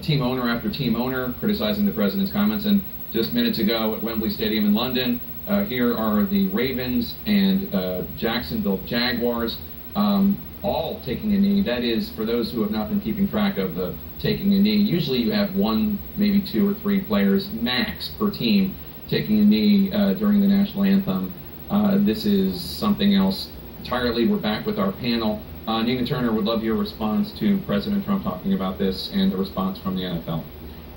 team owner after team owner criticizing the president's comments. And just minutes ago at Wembley Stadium in London, here are the Ravens and Jacksonville Jaguars, all taking a knee. That is, for those who have not been keeping track of the taking a knee, usually you have one, maybe two or three players max per team taking a knee during the national anthem. This is something else entirely. We're back with our panel. Nina Turner, would love your response to President Trump talking about this and the response from the NFL.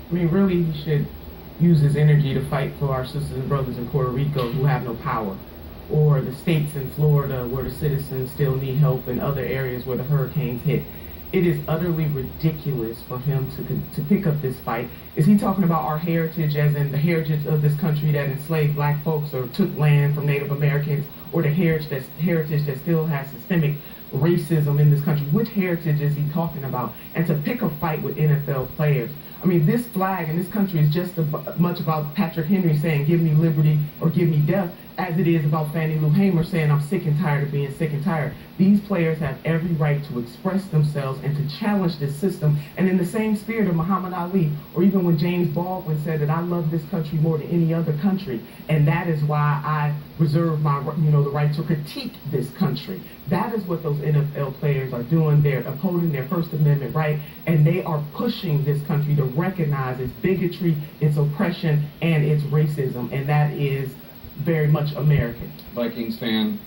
I mean, really, he should use his energy to fight for our sisters and brothers in Puerto Rico who have no power, or the states in Florida where the citizens still need help, and other areas where the hurricanes hit. It is utterly ridiculous for him to pick up this fight. Is he talking about our heritage, as in the heritage of this country that enslaved black folks or took land from Native Americans, or the heritage that still has systemic racism in this country? Which heritage is he talking about? And to pick a fight with NFL players. I mean, this flag in this country is just as much about Patrick Henry saying, give me liberty or give me death, as it is about Fannie Lou Hamer saying, I'm sick and tired of being sick and tired. These players have every right to express themselves and to challenge this system. And in the same spirit of Muhammad Ali, or even when James Baldwin said that I love this country more than any other country, and that is why I reserve my, the right to critique this country. That is what those NFL players are doing. They're upholding their First Amendment right, and they are pushing this country to recognize its bigotry, its oppression, and its racism, and that is very much American. Vikings fan,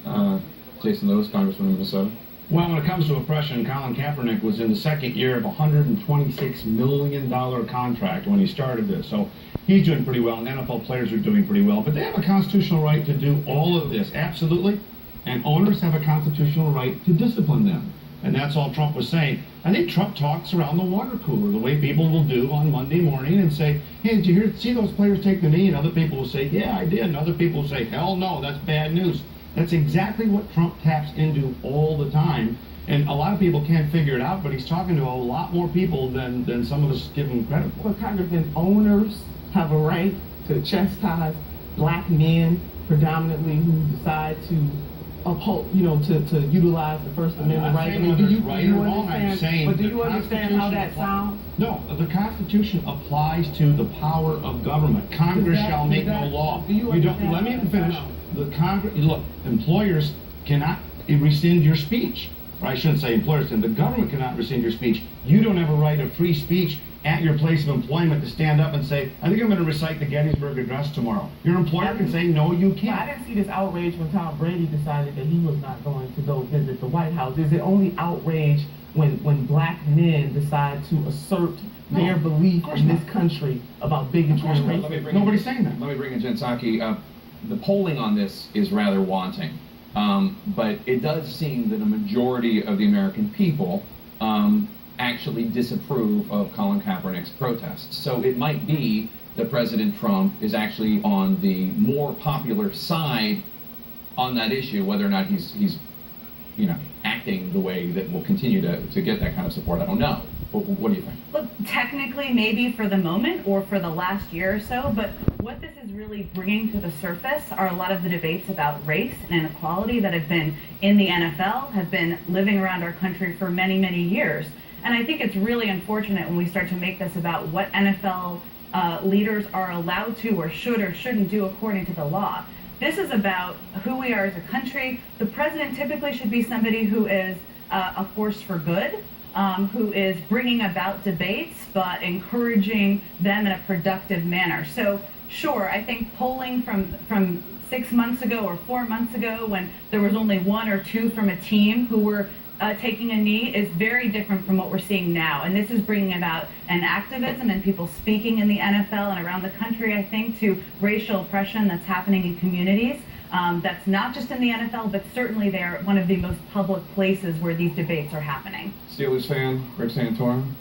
Jason Lewis, Congressman of Minnesota. Well, when it comes to oppression, Colin Kaepernick was in the second year of a $126 million contract when he started this. So he's doing pretty well, and NFL players are doing pretty well. But they have a constitutional right to do all of this, absolutely. And owners have a constitutional right to discipline them. And that's all Trump was saying. I think Trump talks around the water cooler, the way people will do on Monday morning and say, hey, did you see those players take the knee? And other people will say, yeah, I did. And other people will say, hell no, that's bad news. That's exactly what Trump taps into all the time. And a lot of people can't figure it out, but he's talking to a lot more people than some of us give him credit for. Well, Congressman, owners have a right to chastise black men predominantly who decide to uphold, to utilize the First Amendment right. I mean, do you understand? But do you understand how that sounds? No, the Constitution applies to the power of government. Congress shall make no law. Let me finish. Look, employers cannot rescind your speech. Or I shouldn't say employers can. The government cannot rescind your speech. You don't have a right of free speech at your place of employment to stand up and say, I think I'm going to recite the Gettysburg Address tomorrow. Your employer can say, no, you can't. I didn't see this outrage when Tom Brady decided that he was not going to go visit the White House. Is it only outrage when black men decide to assert their belief in this country about bigotry and racism? Nobody's saying that. Let me bring in Jen Psaki. The polling on this is rather wanting, but it does seem that a majority of the American people actually disapprove of Colin Kaepernick's protests. So it might be that President Trump is actually on the more popular side on that issue, whether or not he's acting the way that will continue to get that kind of support. I don't know. What do you think? Look, technically, maybe for the moment or for the last year or so, but what this is really bringing to the surface are a lot of the debates about race and inequality that have been in the NFL, have been living around our country for many, many years. And I think it's really unfortunate when we start to make this about what NFL leaders are allowed to or should or shouldn't do according to the law. This is about who we are as a country. The president typically should be somebody who is a force for good, who is bringing about debates, but encouraging them in a productive manner. So sure, I think polling from 6 months ago or 4 months ago, when there was only one or two from a team who were taking a knee, is very different from what we're seeing now. And this is bringing about an activism and people speaking in the NFL and around the country, I think, to racial oppression that's happening in communities. That's not just in the NFL, but certainly they're one of the most public places where these debates are happening. Steelers fan, Rick Santorum.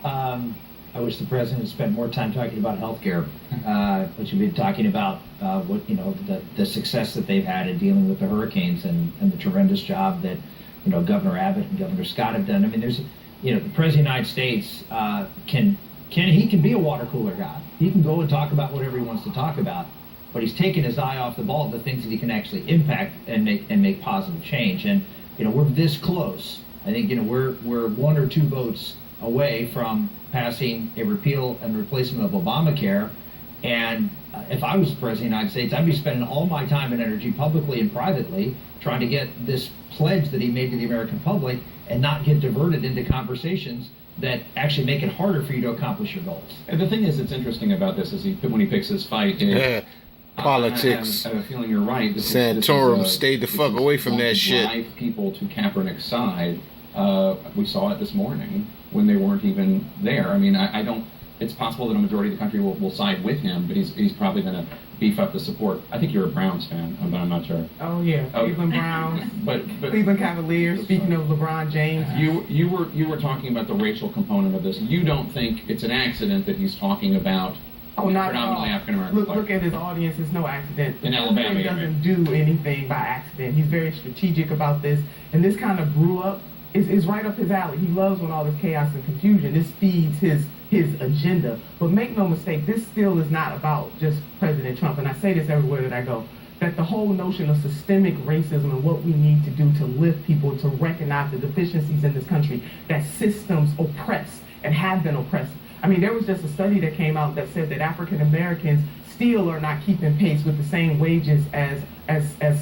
I wish the president had spent more time talking about healthcare, but you've been talking about the success that they've had in dealing with the hurricanes and the tremendous job that Governor Abbott and Governor Scott have done. I mean, there's the President of the United States can be a water cooler guy. He can go and talk about whatever he wants to talk about, but he's taken his eye off the ball of the things that he can actually impact and make positive change. And we're this close. I think we're 1 or 2 votes away from passing a repeal and replacement of Obamacare. And if I was the president of the United States, I'd be spending all my time and energy, publicly and privately, trying to get this pledge that he made to the American public and not get diverted into conversations that actually make it harder for you to accomplish your goals. And the thing is, it's interesting about this is when he picks his fight. Politics. I have a feeling you're right. Santorum stayed the fuck away from that shit. Drive people to Kaepernick's side. We saw it this morning when they weren't even there. I mean, I don't. It's possible that a majority of the country will side with him, but he's probably going to beef up the support. I think you're a Browns fan, but I'm not sure. Oh yeah, Cleveland Browns, but Cleveland Cavaliers. Speaking of LeBron James, you were talking about the racial component of this. You don't think it's an accident that he's talking about not predominantly African American players? Look at his audience. It's no accident. In Alabama, he doesn't do anything by accident. He's very strategic about this, and this kind of grew up. Is right up his alley. He loves when all this chaos and confusion. This feeds his agenda. But make no mistake, this still is not about just President Trump. And I say this everywhere that I go, that the whole notion of systemic racism and what we need to do to lift people to recognize the deficiencies in this country, that systems oppress and have been oppressive. I mean, there was just a study that came out that said that African Americans still are not keeping pace with the same wages as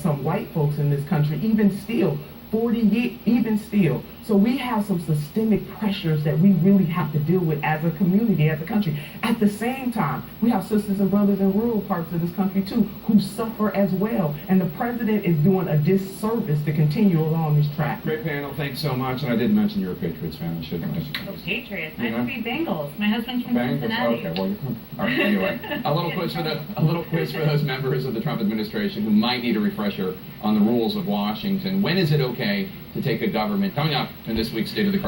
some white folks in this country, even still. 40 years, even still. So we have some systemic pressures that we really have to deal with as a community, as a country. At the same time, we have sisters and brothers in rural parts of this country too who suffer as well. And the president is doing a disservice to continue along this track. Great panel, thanks so much. And I did mention you're a Patriots fan. I should mention. Oh, Patriots. I would be Bengals. My husband's from Cincinnati. Okay, well, you're from. All right, anyway, a little quiz for those members of the Trump administration who might need a refresher on the rules of Washington. When is it okay to take a government? Coming up in this week's State of the